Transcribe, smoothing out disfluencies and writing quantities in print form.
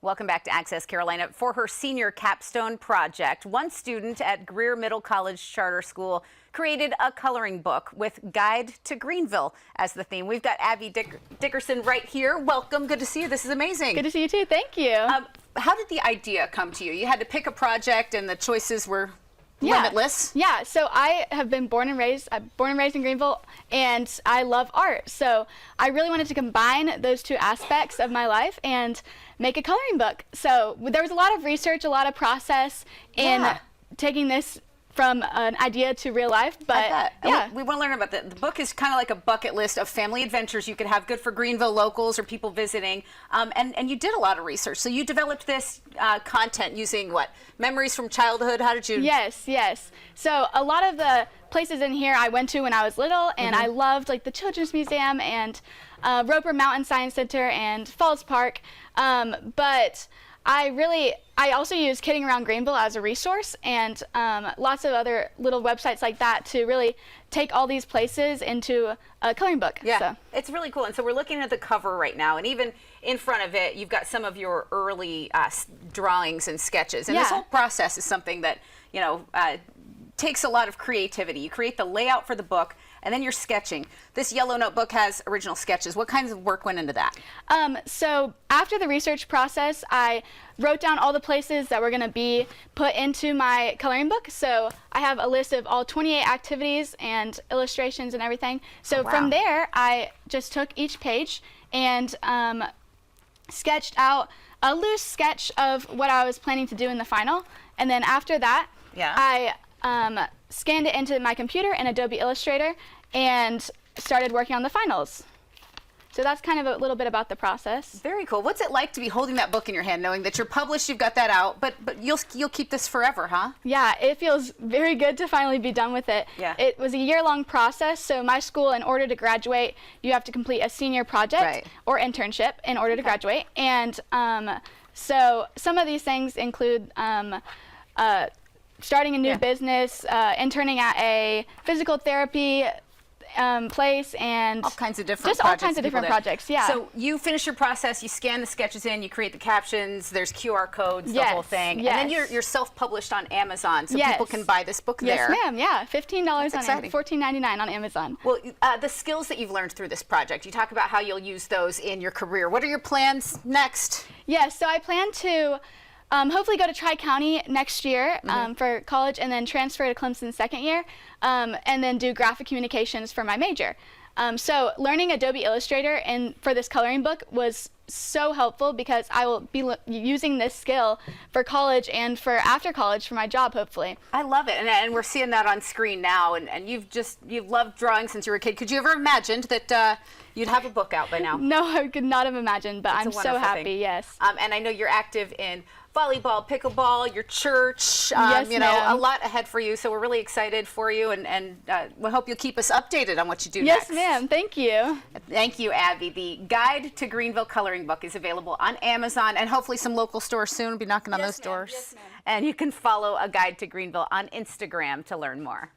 Welcome back to Access Carolina. For her senior capstone project, one student at Greer Middle College Charter School created a coloring book with Guide to Greenville as the theme. We've got Abbie Dickerson right here. Welcome. Good to see you. This is amazing. Good to see you too. Thank you. How did the idea come to you? You had to pick a project and the choices were limitless. Yeah, so I have been born and raised in Greenville, and I love art. So I really wanted to combine those two aspects of my life and make a coloring book. So there was a lot of research, a lot of process in taking this from an idea to real life, but yeah. We want to learn about the book is kind of like a bucket list of family adventures you could have, good for Greenville locals or people visiting, and you did a lot of research. So you developed this content using what? Memories from childhood? How did you? Yes. So a lot of the places in here I went to when I was little, and I loved like the Children's Museum and Roper Mountain Science Center and Falls Park, but I also use Kidding Around Greenville as a resource, and lots of other little websites like that to really take all these places into a coloring book. Yeah, so it's really cool. And so we're looking at the cover right now, and even in front of it, you've got some of your early drawings and sketches. And this whole process is something that, takes a lot of creativity. You create the layout for the book, and then you're sketching. This yellow notebook has original sketches. What kinds of work went into that? So after the research process, I wrote down all the places that were going to be put into my coloring book. So I have a list of all 28 activities and illustrations and everything. So from there, I just took each page and sketched out a loose sketch of what I was planning to do in the final. And then after that, I scanned it into my computer in Adobe Illustrator and started working on the finals. So that's kind of a little bit about the process. Very cool. What's it like to be holding that book in your hand, knowing that you're published, you've got that out, but you'll keep this forever, huh? Yeah, it feels very good to finally be done with it. Yeah. It was a year-long process, so my school, in order to graduate, you have to complete a senior project or internship in order to graduate. And so some of these things include starting a new business, interning at a physical therapy place, and all kinds of different just all kinds of different projects. Yeah. So you finish your process, you scan the sketches in, you create the captions, there's QR codes, the whole thing, and then you're self-published on Amazon, so people can buy this book there. Yes, ma'am. Yeah, $15 on $14.99 on Amazon. Well, the skills that you've learned through this project, you talk about how you'll use those in your career. What are your plans next? Yes, so I plan to hopefully go to Tri-County next year for college, and then transfer to Clemson second year, and then do graphic communications for my major. So learning Adobe Illustrator for this coloring book was so helpful, because I will be using this skill for college and for after college for my job, hopefully. I love it, and we're seeing that on screen now, and you've loved drawing since you were a kid. Could you ever imagined that you'd have a book out by now? No, I could not have imagined, but I'm so happy, yes. And I know you're active in volleyball, pickleball, your church, a lot ahead for you, so we're really excited for you, and we hope you'll keep us updated on what you do Yes, next. ma'am. Thank you. Thank you, Abbie. The Guide to Greenville coloring book is available on Amazon and hopefully some local stores soon. We'll be knocking on those doors. Yes, ma'am. And you can follow A Guide to Greenville on Instagram to learn more.